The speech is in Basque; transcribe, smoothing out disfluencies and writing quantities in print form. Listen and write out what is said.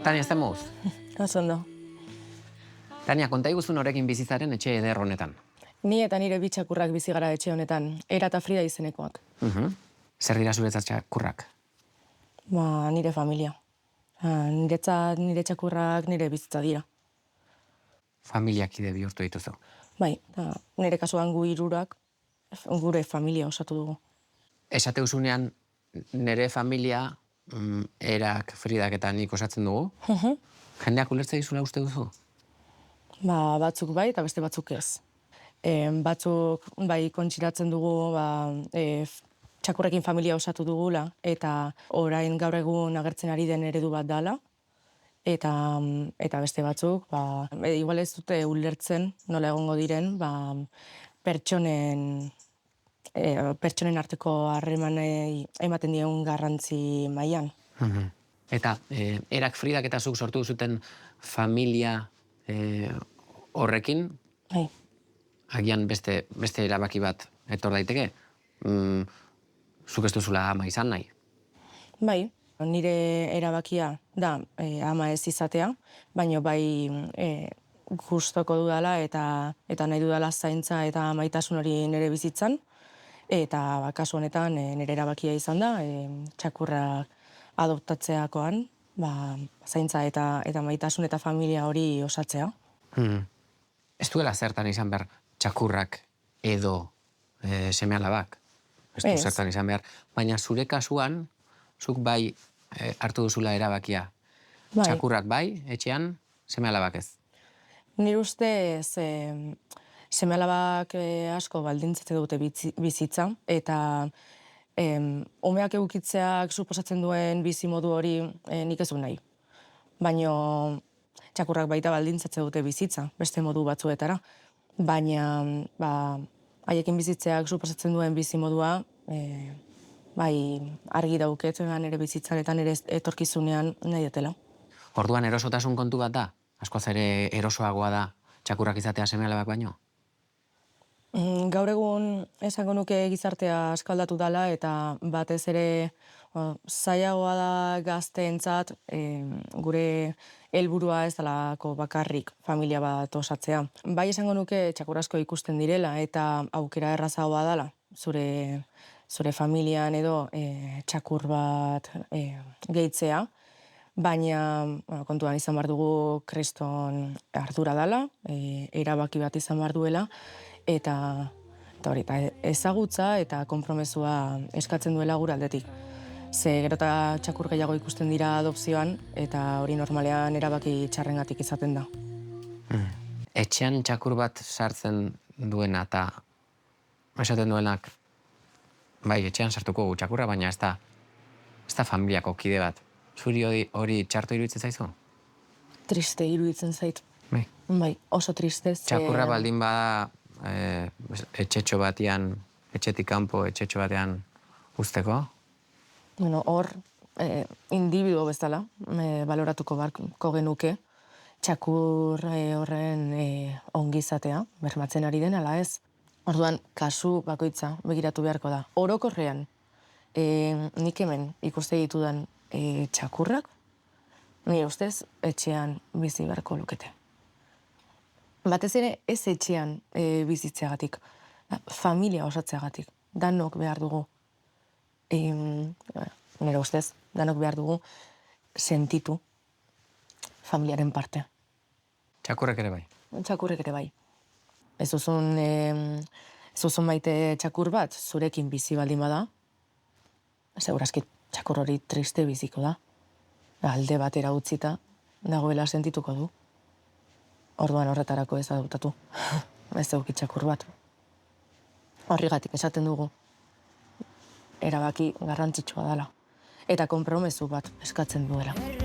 Tania, ez da moz? Oso ondo. Tania, konta iguzu norekin bizitzaren etxe eder honetan. Ni eta nire bi txakurrak bizi gara etxe honetan, Era eta Frida izenekoak. Zer dira zuretzat txakurrak? Nire familia. Niretzat nire txakurrak nire bizitza dira. Familiakide bihurtu dituzu. Bai, nire kasuan gu hirurak gure familia osatu dugu. Esate usunean nire familia Erak, Fridak eta nik osatzen dugu. Jendeak ulertze dizula uste duzu? Batzuk bai eta beste batzuk ez. Batzuk bai kontsiratzen dugu txakurrekin familia osatu dugula eta orain gaur egun agertzen ari den eredu bat dala. Eta beste batzuk, igual ez dute ulertzen nola egongo diren, pertsonen arteko harremanei ematen dien garrantzi mailan. Eta Erak, Fridak eta zuk sortu zuten familia horrekin, Bai. agian beste erabaki bat etor daiteke, zuk ez duzula ama izan nahi. Bai, nire erabakia da ama ez izatea, baina bai gustoko dudala eta nahi dudala zaintza eta maitasun hori nire bizitzan. Eta kasu honetan nire erabakia izan da, txakurrak adoptatzeakoan, zaintza eta maitasun eta familia hori osatzea. Ez duela zertan izan behar txakurrak edo seme-alabak. Ez du zertan izan behar. Baina zure kasuan, zuk bai hartu duzula erabakia. Txakurrak bai, etxean, seme-alabak ez. Nire ustez seme-alabak asko baldintzatzen dute bizitza, eta umeak egukitzeak suposatzen duen bizimodu hori nik ez du nahi. Baina txakurrak baita baldintzatzen dute bizitza, beste modu batzuetara. Baina haiekin bizitzeak suposatzen duen bizimodua bai argi dauket nire bizitzan eta nire etorkizunean nahi dutela. Orduan erosotasun kontu bat da? Askoz ere erosoagoa da txakurrak izatea seme-alabak baino? Gaur egun esango nuke gizartea askaldatu dala eta batez ere zailagoa da gazteentzat gure helburua ez dalako bakarrik familia bat osatzea. Bai esango nuke txakur asko ikusten direla eta aukera errazagoa dala zure familian edo txakur bat gehitzea, baina kontuan izan behar dugu kriston ardura dala, erabaki bat izan behar duela, eta ezagutza eta konpromesua eskatzen duela gure aldetik. Ze gero eta txakur gehiago ikusten dira adopzioan, eta hori normalean erabaki txarrengatik izaten da. Etxean txakur bat sartzen duena eta esaten duenak, bai, etxean sartuko gu txakurra, baina ez da familiako kide bat. Zuri hori txarto iruditzen zaizu? Triste iruditzen zait. Bai, oso triste. Txakurra baldin bada etxetxo batean, etxetik kanpo, etxetxo batean usteko? Bueno, hor, individuo bezala, baloratuko barko genuke, txakur horren ongizatea, bermatzen ari den, ala ez. Orduan, kasu bakoitza begiratu beharko da. Orokorrean, nik hemen ikuste ditudan txakurrak, nire ustez, etxean bizi beharko lukete. Batez ere, ez etxean bizitzeagatik, familia osatzeagatik, danok behar dugu. Nire ustez, danok behar dugu sentitu familiaren parte. Txakurrek ere bai? Txakurrek ere bai. Ez duzun maite txakur bat, zurekin bizi baldin bada, segurazki txakur hori triste biziko da. Alde batera utzita, dagoela sentituko du. Orduan horretarako ez adoptatu. Ez eduki txakur bat. Horrigatik esaten dugu, erabaki garrantzitsua dela. Eta konpromesu bat eskatzen duela.